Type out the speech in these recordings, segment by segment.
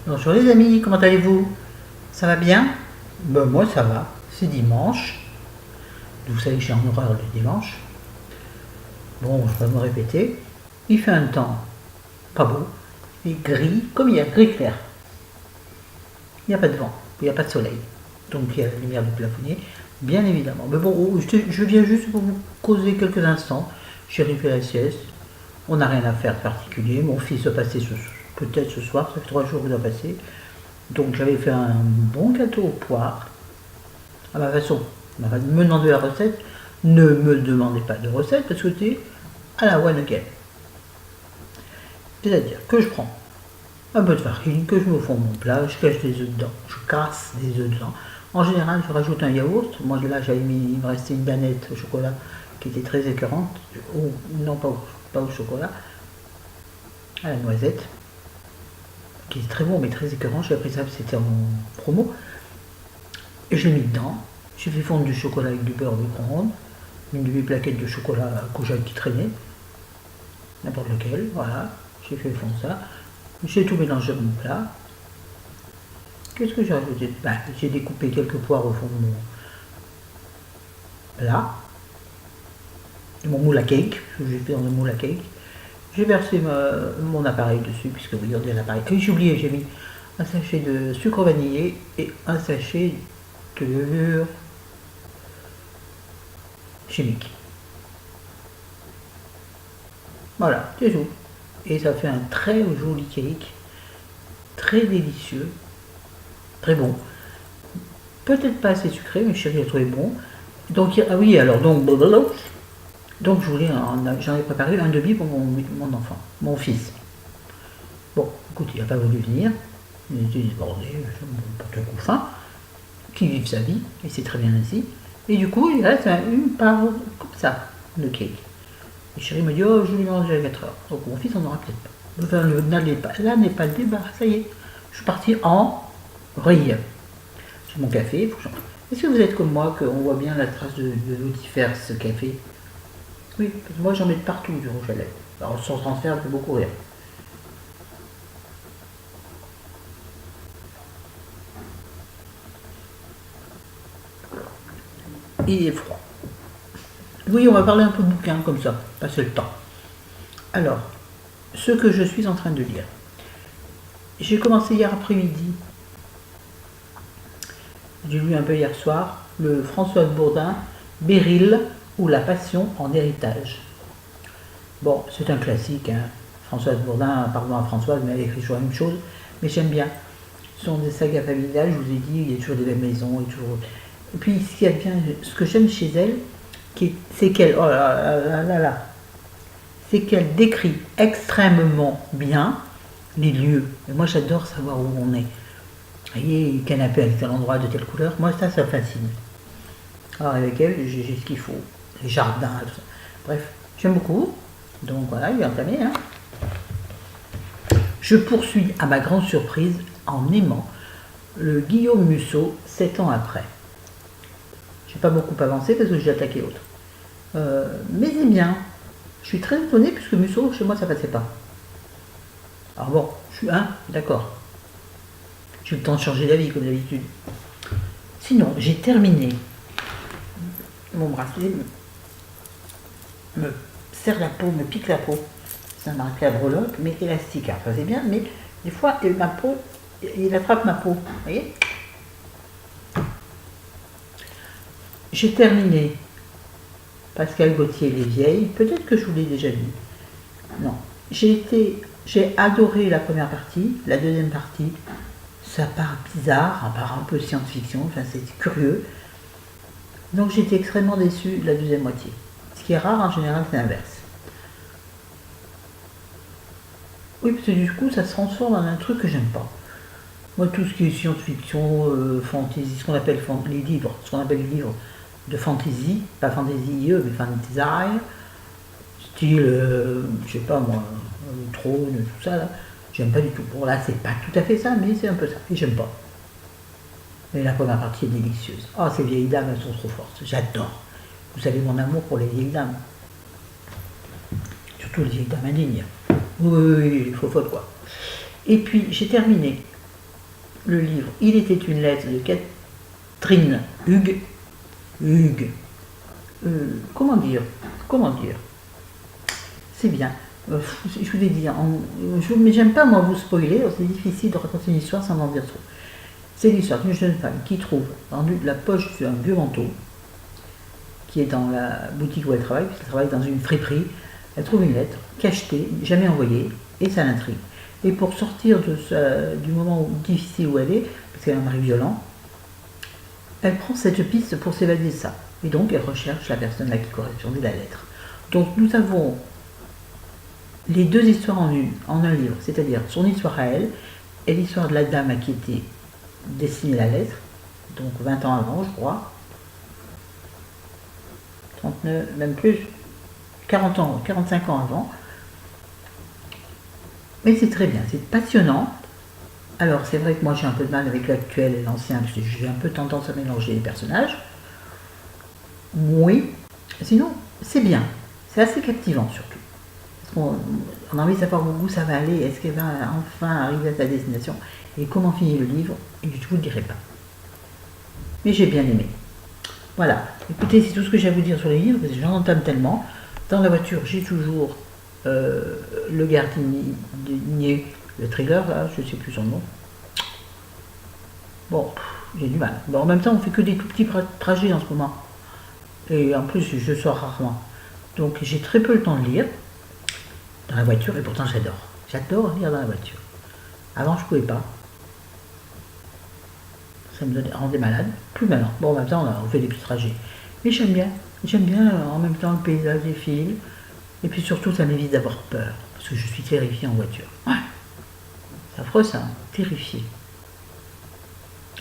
Bonjour les amis, comment allez-vous? Ça va bien? Ben moi ça va, c'est dimanche. Vous savez que j'ai en horreur le dimanche. Bon, je vais me répéter. Il fait un temps pas beau, il est gris, comme hier, gris clair. Il n'y a pas de vent, il n'y a pas de soleil. Donc il y a la lumière du plafonnier, bien évidemment. Mais bon, je viens juste pour vous causer quelques instants. J'ai fait la sieste, on n'a rien à faire de particulier. Mon fils va passer peut-être ce soir, ça fait 3 jours qu'il doit passer. Donc j'avais fait un bon gâteau aux poires, à ma façon. Me demander la recette, ne me demandez pas de recette parce que c'est à la one again. C'est-à-dire que je prends un peu de farine, que je me fais mon plat, je cache des œufs dedans, je casse des œufs dedans. En général, je rajoute un yaourt. Moi là, il me restait une danette au chocolat qui était très écœurante. Non, pas au chocolat, à la noisette, qui est très bon mais très écœurant. J'ai appris ça, c'était en promo. Et je l'ai mis dedans. J'ai fait fondre du chocolat avec du beurre au micro-ondes, une demi-plaquette de chocolat courgette qui traînait, n'importe lequel, voilà. J'ai fait fondre ça. J'ai tout mélangé dans mon plat. Qu'est-ce que j'ai rajouté? J'ai découpé quelques poires au fond de mon plat, de mon moule à cake, j'ai fait dans le moule à cake. J'ai versé mon appareil dessus, puisque vous regardez l'appareil. Et j'ai oublié, j'ai mis un sachet de sucre vanillé et un sachet de levure chimique. Voilà, c'est tout. Et ça fait un très joli cake, très délicieux, très bon. Peut-être pas assez sucré, mais chérie a trouvé bon. Donc, ah oui, alors, donc j'en ai préparé un demi pour mon enfant, mon fils. Bon, écoute, il n'a pas voulu venir, il était débordé, n'importe coup faim, qui vive sa vie, et c'est très bien ainsi. Et du coup, il reste une part comme ça, de cake. Et chérie me dit, oh, je lui mange à 4 heures. Donc mon fils en aura peut-être pas. Enfin, là n'est pas le débat, ça y est. Je suis partie en vrille. J'ai mon café. Est-ce que vous êtes comme moi, qu'on voit bien la trace de l'autifère, ce café? Oui, parce que moi j'en mets de partout du rouge à lèvres. Alors sans transfert, ça fait beaucoup rire. Il est froid. Oui, on va parler un peu de bouquin comme ça, passer le temps. Alors, ce que je suis en train de lire. J'ai commencé hier après-midi. J'ai lu un peu hier soir le Françoise Bourdin, Béryl ou La Passion en héritage. Bon, c'est un classique, hein. Françoise Bourdin, pardon à Françoise, mais elle écrit toujours la même chose, mais j'aime bien. Ce sont des sagas familiales, je vous ai dit, il y a toujours des belles maisons, et puis ce qu'il y a bien, ce que j'aime chez elle, c'est qu'elle, oh là, c'est qu'elle décrit extrêmement bien les lieux. Et moi j'adore savoir où on est. Vous voyez, canapé à tel endroit de telle couleur, moi ça me fascine. Alors avec elle, j'ai ce qu'il faut, les jardins, tout ça. Bref, j'aime beaucoup. Donc voilà, il est entamé. Hein. Je poursuis à ma grande surprise en aimant le Guillaume Musso 7 ans après. J'ai pas beaucoup avancé parce que j'ai attaqué autre. Mais c'est bien. Je suis très étonnée puisque Musso, chez moi, ça passait pas. Alors bon, je suis d'accord. J'ai eu le temps de changer d'avis comme d'habitude. Sinon, j'ai terminé. Mon bracelet me serre la peau, me pique la peau. Ça m'a rappelé la breloque, mais élastique. Alors ça c'est bien, mais des fois, ma peau, il attrape ma peau. Vous voyez? J'ai terminé Pascal Gauthier Les Vieilles. Peut-être que je vous l'ai déjà dit. Non. J'ai adoré la première partie. La deuxième partie, ça part bizarre, ça part un peu science-fiction. Enfin, c'est curieux. Donc j'étais extrêmement déçue de la deuxième moitié. Ce qui est rare, en général, c'est l'inverse. Oui, parce que du coup, ça se transforme en un truc que j'aime pas. Moi, tout ce qui est science-fiction, fantasy, ce qu'on appelle les livres de fantasy, pas fantasy IE, mais fantasy, style, je sais pas moi, le trône, tout ça, là, j'aime pas du tout. Bon, là, c'est pas tout à fait ça, mais c'est un peu ça, et j'aime pas. Mais la première partie est délicieuse. Oh, ces vieilles dames, elles sont trop fortes, j'adore. Vous savez mon amour pour les vieilles dames. Surtout les vieilles dames indignes. Oui, il faut quoi. Et puis, j'ai terminé le livre Il était une lettre de Catherine Hughes. Comment dire C'est bien. Je vous ai dit, mais j'aime pas moi vous spoiler, c'est difficile de raconter une histoire sans en dire trop. C'est l'histoire d'une jeune femme qui trouve dans la poche d'un vieux manteau, qui est dans la boutique où elle travaille, puisqu'elle travaille dans une friperie. Elle trouve une lettre cachetée, jamais envoyée, et ça l'intrigue. Et pour sortir du moment difficile où elle est, parce qu'elle a un mari violent, elle prend cette piste pour s'évader de ça. Et donc elle recherche la personne là qui correspondait à la lettre. Donc nous avons les deux histoires en un livre, c'est-à-dire son histoire à elle et l'histoire de la dame à qui était destinée la lettre, donc 20 ans avant, je crois, 39, même plus, 40 ans, 45 ans avant. Mais c'est très bien, c'est passionnant. Alors c'est vrai que moi j'ai un peu de mal avec l'actuel et l'ancien, parce que j'ai un peu tendance à mélanger les personnages. Oui, sinon c'est bien, c'est assez captivant surtout. On a envie de savoir où ça va aller, est-ce qu'elle va enfin arriver à sa destination, et comment finit le livre, et je ne vous le dirai pas. Mais j'ai bien aimé. Voilà, écoutez, c'est tout ce que j'ai à vous dire sur les livres, parce que j'en entame tellement. Dans la voiture, j'ai toujours le gardinier, le thriller, là, je ne sais plus son nom. Bon, j'ai du mal. Bon, en même temps, on fait que des tout petits trajets en ce moment. Et en plus, je sors rarement. Donc j'ai très peu le temps de lire dans la voiture, et pourtant j'adore. J'adore lire dans la voiture. Avant, je ne pouvais pas. Ça me rendait malade. Plus maintenant. Bon, en même temps, on fait des petits trajets. Mais j'aime bien. J'aime bien en même temps le paysage des fils. Et puis surtout, ça m'évite d'avoir peur. Parce que je suis terrifiée en voiture. Ouais. C'est affreux ça, terrifiée.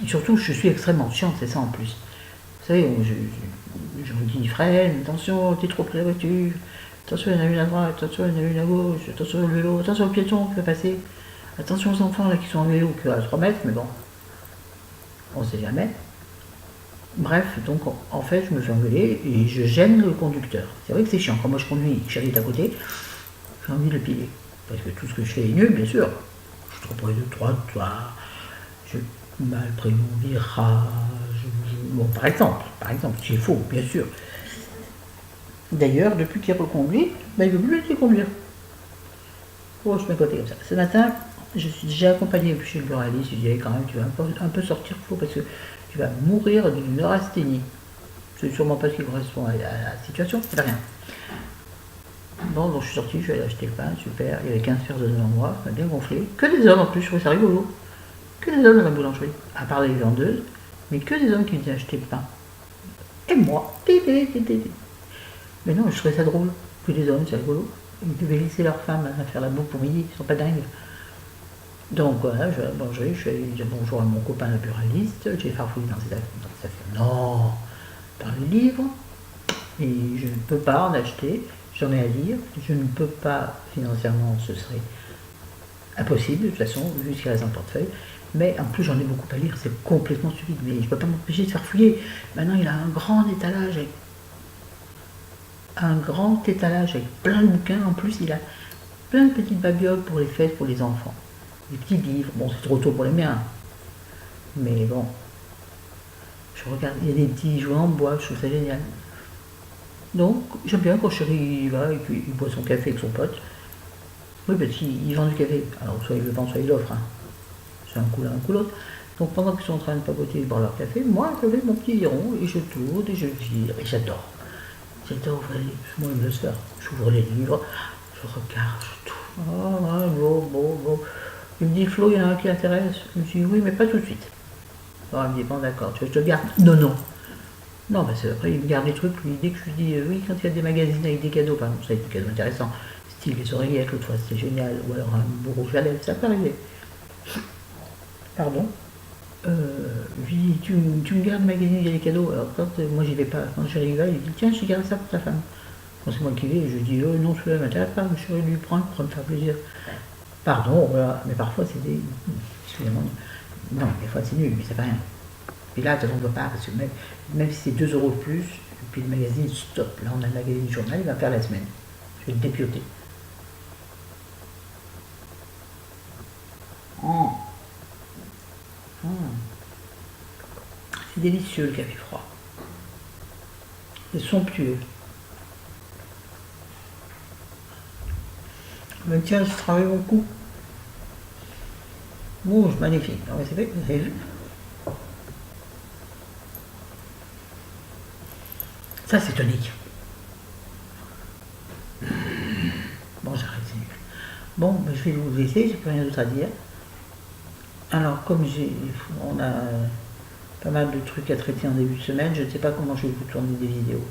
Et surtout, je suis extrêmement chiante, c'est ça en plus. Vous savez, je me dis, freine, attention, t'es trop près de la voiture. Attention, il y en a une à droite, attention, il y en a une à gauche, attention au vélo, attention au piéton qui peut passer. Attention aux enfants là qui sont en vélo, qui sont à 3 mètres, mais bon, on ne sait jamais. Bref, donc en fait, je me fais engueuler et je gêne le conducteur. C'est vrai que c'est chiant. Quand moi je conduis, Chérie est à côté, j'ai envie de le piler. Parce que tout ce que je fais est nul, bien sûr. Je suis trop près de trottoir, je mal pris mon virage. Bon, par exemple, c'est faux, bien sûr. D'ailleurs, depuis qu'il reconduit, il ne veut plus laisser conduire. Oh, je mets côté comme ça. Ce matin, je suis déjà accompagnée chez le buraliste. Je lui ai dit, quand même, tu vas un peu sortir faux parce que tu vas mourir d'une neurasthénie. C'est sûrement pas ce qui correspond à la situation, c'est rien. Bon, donc je suis sortie, je suis allée acheter le pain, super. Il y avait 15 personnes devant moi, ça m'a bien gonflé. Que des hommes en plus, je trouvais ça rigolo. Que des hommes dans la boulangerie, à part les vendeuses, mais que des hommes qui venaient acheter le pain. Et moi, mais non, je trouvais ça drôle. Que des hommes, c'est rigolo. Ils devaient laisser leurs femmes à faire la bouffe pour midi, ils sont pas dingues. Donc voilà, je vais à la boulangerie, je vais dire bonjour à mon copain le buraliste, j'ai farfouillé dans ses affaires. Non, dans le livre, et je ne peux pas en acheter, j'en ai à lire, je ne peux pas financièrement, ce serait impossible de toute façon, vu ce qu'il reste dans le portefeuille, mais en plus j'en ai beaucoup à lire, c'est complètement stupide, mais je ne peux pas m'empêcher de faire fouiller. Maintenant il a un grand étalage avec plein de bouquins, en plus il a plein de petites babioles pour les fêtes, pour les enfants. Des petits livres, bon c'est trop tôt pour les miens, mais bon, je regarde, il y a des petits jouets en bois, je trouve ça génial. Donc j'aime bien quand Chérie y va et puis il boit son café avec son pote. Oui, parce qu'il vend du café, alors soit il le vend, soit il l'offre, hein. C'est un coup l'un, un coup l'autre. Donc pendant qu'ils sont en train de papoter et de boire leur café, moi je fais mon petit rond et je tourne et je vire et j'adore. J'adore ouvrir les livres, moi je me laisse faire. J'ouvre les livres, je regarde, je tourne. Oh, ouais, bon. Il me dit, Flo, il y en a un qui intéresse. Je me dis, oui, mais pas tout de suite. Alors, il me dit, bon, d'accord, tu veux que je te garde? Non. Non, parce qu'après, il me garde des trucs, lui, dès que je lui dis, oui, quand il y a des magazines avec des cadeaux, par exemple, ça a été des cadeaux intéressants, style les oreillettes, l'autre fois, c'était génial, ou alors un beau rouge à lèvres, ça peut arriver. Pardon. Je lui dis, tu me gardes le magazine, il y a des cadeaux. Alors, quand moi, j'y vais pas, quand je y va, il dit, tiens, je garde ça pour ta femme. Quand c'est moi qui vais, je dis, oh non, celui-là m'intéresse pas, mais je vais lui prendre pour me faire plaisir. Pardon, voilà, mais parfois c'est des. Excusez-moi. Non, des fois c'est nul, mais ça fait rien. Et là, on ne doit pas, parce que même si c'est 2 € de plus, et puis le magazine, stop. Là, on a le magazine du journal, il va faire la semaine. Je vais le dépioter. C'est délicieux le café froid. C'est somptueux. Mais tiens, je travaille beaucoup. Bon, magnifique. Non, mais c'est vrai, vous avez vu. Ça, c'est tonique. Bon, j'arrête, c'est nul. Bon, ben, je vais vous laisser, j'ai plus rien d'autre à dire. Alors, comme on a pas mal de trucs à traiter en début de semaine, je ne sais pas comment je vais vous tourner des vidéos.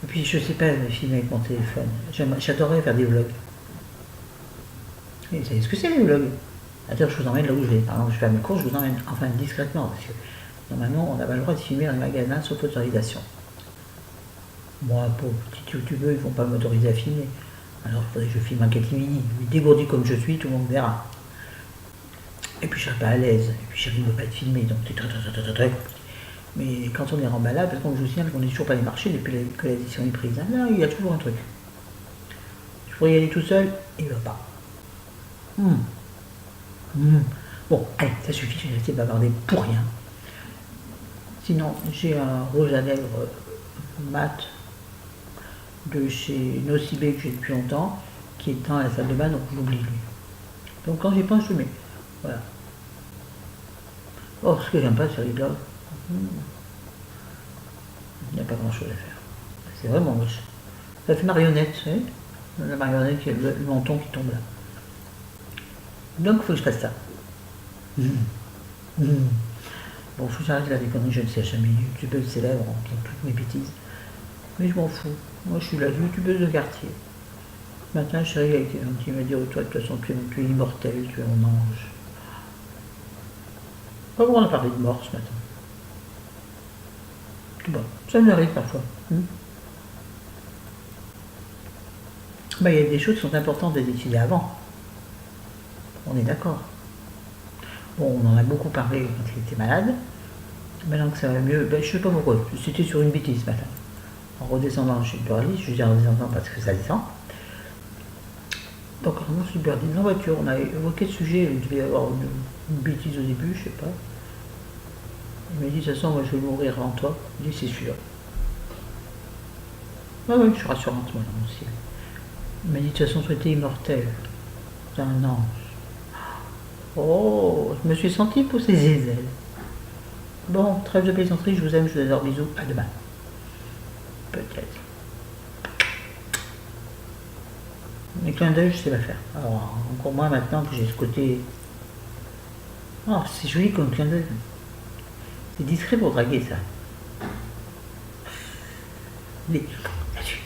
Et puis, je ne sais pas filmer avec mon téléphone. J'adorerais faire des vlogs. Et vous savez ce que c'est les vlogs? C'est-à-dire, je vous emmène là où je vais. Par exemple, je fais mes courses, je vous emmène, enfin discrètement, parce que normalement, on n'a pas le droit de filmer dans les magasins sauf autorisation. Moi, pour petits youtubeurs, ils ne vont pas m'autoriser à filmer. Alors, il faudrait que je filme un catimini. Dégourdi comme je suis, tout le monde verra. Et puis, je ne serai pas à l'aise. Et puis, chérie ne veut pas être filmé, donc c'est très compliqué. Mais quand on est remballable, parce qu'on je vous signale qu'on n'est toujours pas les marchés depuis que l'édition est prise. Là, il y a toujours un truc. Je pourrais y aller tout seul, il ne va pas. Bon, allez, ça suffit, je vais essayer de bavarder pour rien. Sinon, j'ai un rouge à lèvres mat de chez Nocibé que j'ai depuis longtemps, qui est dans la salle de bain, donc j'oublie lui. Donc quand j'y pense, je le mets. Voilà. Oh, ce que j'aime pas sur les blogs, il n'y a pas grand chose à faire. C'est vraiment moche. Ça fait marionnette, vous savez, la marionnette qui a le menton qui tombe là. Donc il faut que je fasse ça. Bon, faut que j'arrête là des conneries, je ne sais jamais, youtubeuse célèbre en toutes mes bêtises. Mais je m'en fous. Moi, je suis la youtubeuse de quartier. Ce matin, chérie a été gentille, il m'a dit, oh, toi, de toute façon, tu es immortel, tu es mon ange. Pourquoi on a parlé de mort ce matin? Tout bon, ça nous arrive parfois. Il y a des choses qui sont importantes de les étudier avant. On est d'accord. Bon, on en a beaucoup parlé quand il était malade. Maintenant que ça va mieux, je ne sais pas pourquoi. C'était sur une bêtise ce matin. En redescendant chez Burly, je dis en redescendant parce que ça descend. Donc, en remontant chez Burly, dans la voiture, on a évoqué le sujet. Il devait y avoir une bêtise au début, je ne sais pas. Il m'a dit, de toute façon, moi je vais mourir avant toi. Il dit, c'est sûr. Oui, je suis rassurante, moi, dans mon ciel. Il m'a dit, de toute façon, tu étais immortel. C'est un ange. Oh, je me suis sentie pousser des ailes. Bon, trêve de plaisanterie, je vous aime, je vous adore, bisous, à demain. Peut-être. Les clins d'œil, je sais pas faire. Alors, encore moins maintenant que j'ai ce côté... Oh, c'est joli comme clin d'œil. C'est discret pour draguer, ça. Là-dessus.